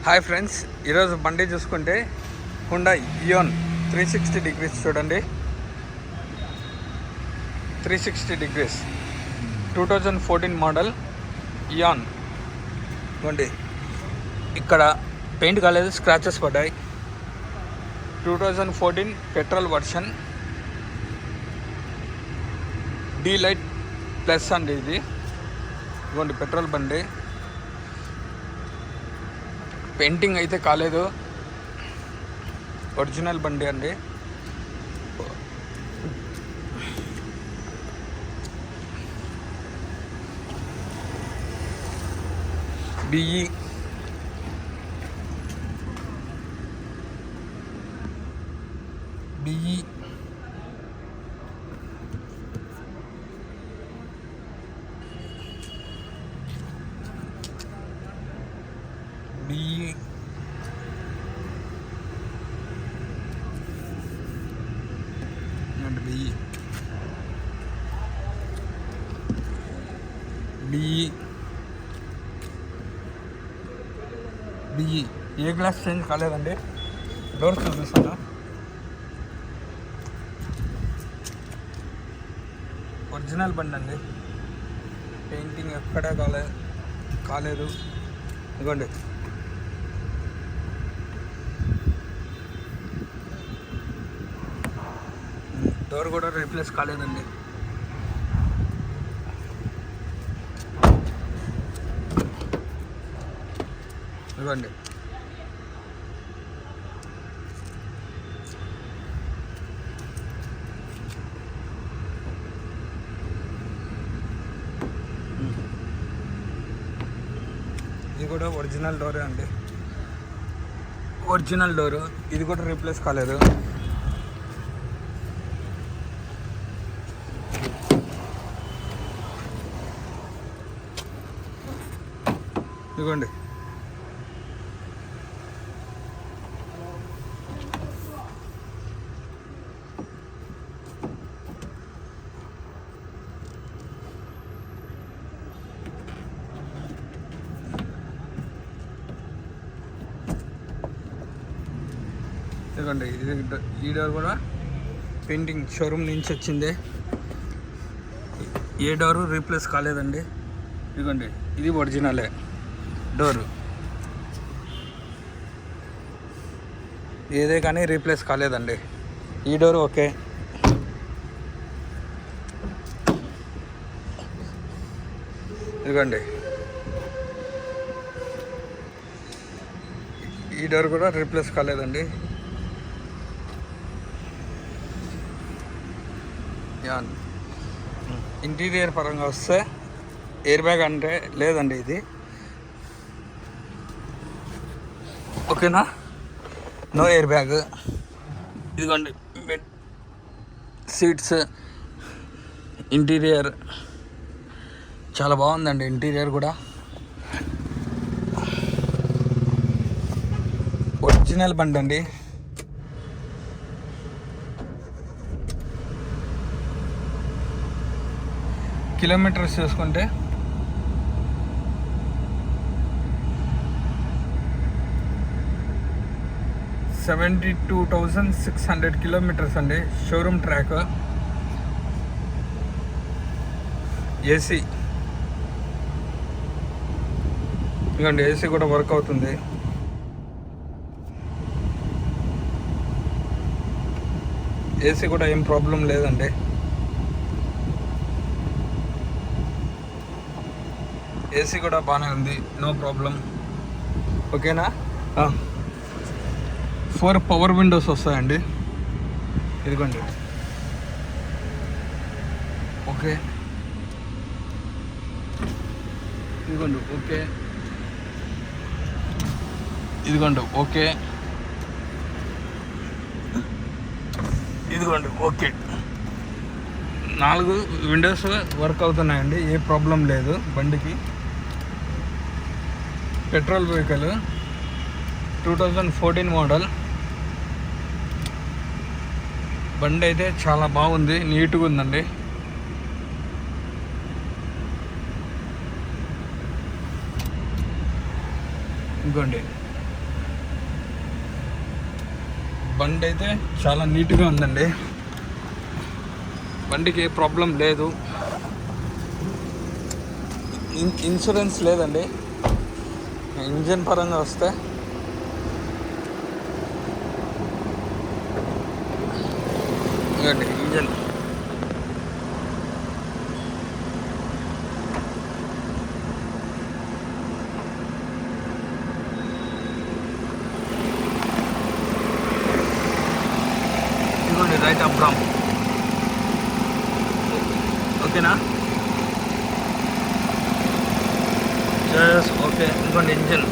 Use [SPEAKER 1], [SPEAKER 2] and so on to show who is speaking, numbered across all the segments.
[SPEAKER 1] Hi friends, ఈరోజు బండి చూసుకుంటే హుండాయ్ ఇయోన్ 360 డిగ్రీస్ చూడండి. 360 డిగ్రీస్ 2014 మోడల్ ఇయాన్ ఇవ్వండి. ఇక్కడ పెయింట్ కాలేదు, స్క్రాచెస్ పడ్డాయి. 2014 petrol version, D light plus అండి ఇది. ఇవ్వండి పెట్రోల్ బండి, పెయింటింగ్ అయితే కాలేదు, ఒరిజినల్ బండి అండి. బిఈ బిఈ బిఈ బిఈ బిఈ బిఈ ఏ గ్లాస్ చేంజ్ కాలేదండి. డోర్స్ చూపిస్తాను. ఒరిజినల్ బండి అండి, పెయింటింగ్ ఎక్కడా కాలేదు. ఇదిగోండి, డోర్ కూడా రీప్లేస్ కాలేదండి. ఇదిగోండి, ఇది కూడా ఒరిజినల్ డోరే అండి, ఒరిజినల్ డోరు. ఇది కూడా రీప్లేస్ కాలేదు. ఇదిగోండి, ఇదిగోండి, ఈ డోర్ కూడా పెయింటింగ్ షోరూమ్ నుంచి వచ్చింది. ఏ డోరు రీప్లేస్ కాలేదండి. ఇదిగోండి, ఇది ఒరిజినలే డోరు, ఏదే కానీ రీప్లేస్ కాలేదండి. ఈ డోర్ ఓకే. ఇదిగోండి, ఈ డోర్ కూడా రీప్లేస్ కాలేదండి. ఇంటీరియర్ పరంగా వస్తే ఎయిర్ బ్యాగ్ అంటే లేదండి ఇది, ఓకేనా, నో ఎయిర్ బ్యాగ్. ఇదిగోండి సీట్స్, ఇంటీరియర్ చాలా బాగుందండి. ఇంటీరియర్ కూడా ఒరిజినల్ బండి అండి. కిలోమీటర్స్ చూసుకుంటే 72,600 కిలోమీటర్స్ అండి. షోరూమ్ ట్రాక్, ఏసీ ఇవ్వండి, ఏసీ కూడా వర్క్ అవుతుంది. ఏసీ కూడా ఏం ప్రాబ్లం లేదండి. ఏసీ కూడా బాగానే ఉంది, నో ప్రాబ్లం, ఓకేనా. 4 పవర్ విండోస్ వస్తాయండి. ఇదిగోండి, ఓకే, ఇదిగోండి ఓకే, ఇదిగోండి ఓకే, ఇదిగోండి ఓకే. 4 విండోస్ వర్క్ అవుతున్నాయండి, ఏ ప్రాబ్లం లేదు బండికి. పెట్రోల్ వెహికల్, 2014 మోడల్ బండి అయితే చాలా బాగుంది, నీట్గా ఉందండి. ఇంకోండి బండి అయితే చాలా నీట్గా ఉందండి. బండికి ఏ ప్రాబ్లం లేదు. ఇన్సూరెన్స్ లేదండి. ఇంజన్ పరంగా వస్తే ఇంజన్ ఇదిగోండి రైట్ అప్ రామ్. ఓకేనా? ఓకే. ఇదిగోండి ఇంజన్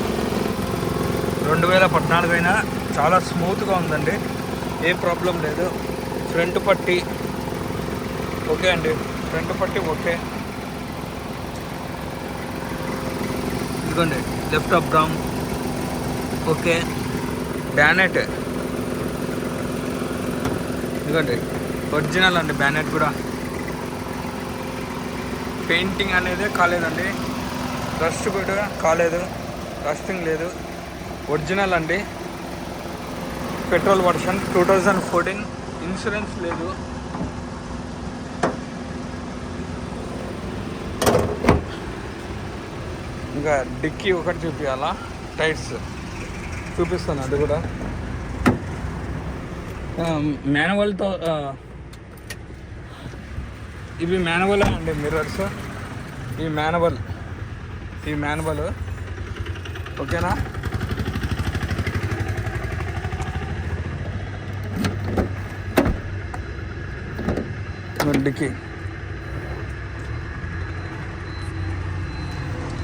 [SPEAKER 1] 2014 అయినా చాలా స్మూత్గా ఉందండి. ఏ ప్రాబ్లం లేదు. ఫ్రంట్ పట్టి ఓకే అండి. ఫ్రంట్ పట్టి ఓకే. ఇదిగోండి left up down okay. Bonnet ఇదిగోండి ఒరిజినల్ అండి. బ్యానెట్ కూడా పెయింటింగ్ అనేది కాలేదండి. రస్ట్ కూడా కాలేదు. రస్టింగ్ లేదు. ఒరిజినల్ అండి. Petrol version 2014. ఇన్సూరెన్స్ లేదు. ఇంకా డిక్కీ ఒకటి చూపించాలా. టైర్స్ చూపిస్తాను అది కూడా. మాన్యువల్తో ఇవి మాన్యువల్ అండి. మిర్రర్స్ ఈ మాన్యువల్ ఓకేనా? డిక్కీ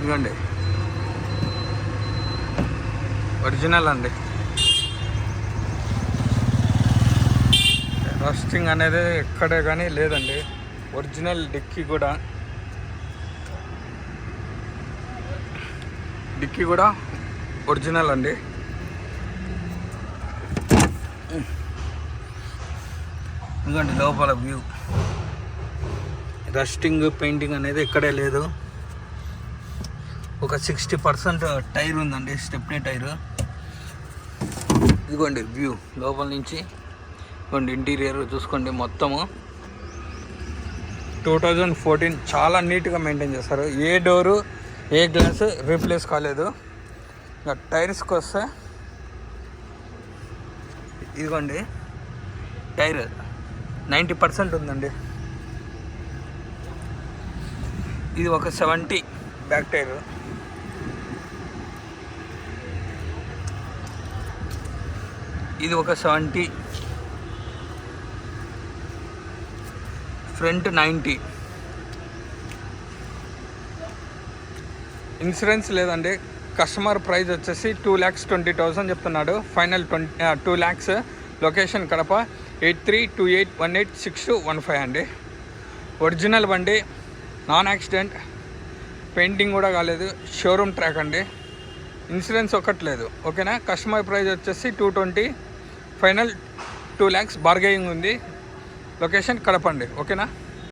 [SPEAKER 1] ఇవ్వండి ఒరిజినల్ అండి. రస్టింగ్ అనేది ఎక్కడే కానీ లేదండి. ఒరిజినల్ డిక్కీ కూడా ఒరిజినల్ అండి. ఎందుకంటే లోపల వ్యూ రస్టింగ్ పెయింటింగ్ అనేది ఎక్కడే లేదు. ఒక 60% టైర్ ఉందండి. Stepney tyre. ఇదిగోండి వ్యూ లోపల నుంచి. ఇదిగోండి ఇంటీరియర్ చూసుకోండి. మొత్తము 2014 చాలా నీట్గా మెయింటైన్ చేస్తారు. ఏ డోరు ఏ గ్లాసు రీప్లేస్ కాలేదు. ఇంకా టైర్స్కి వస్తే ఇదిగోండి టైర్ 90% ఉందండి. ఇది ఒక 70 బ్యాక్ టైర్. ఇది ఒక 70. ఫ్రంట్ 90. ఇన్సూరెన్స్ లేదండి. కస్టమర్ ప్రైస్ వచ్చేసి 2,20,000 చెప్తున్నాడు. Final 2 lakhs. లొకేషన్ కడప. 8328186215 అండి. ఒరిజినల్ బండి. Non accident. పెయింటింగ్ కూడా కాలేదు. షోరూమ్ ట్రాక్ అండి. ఇన్సూరెన్స్ ఒకటి లేదు. ఓకేనా? కస్టమర్ ప్రైస్ వచ్చేసి 220. Final 2 lakhs. బార్గెనింగ్ ఉంది. లొకేషన్ కడప అండి. ఓకేనా?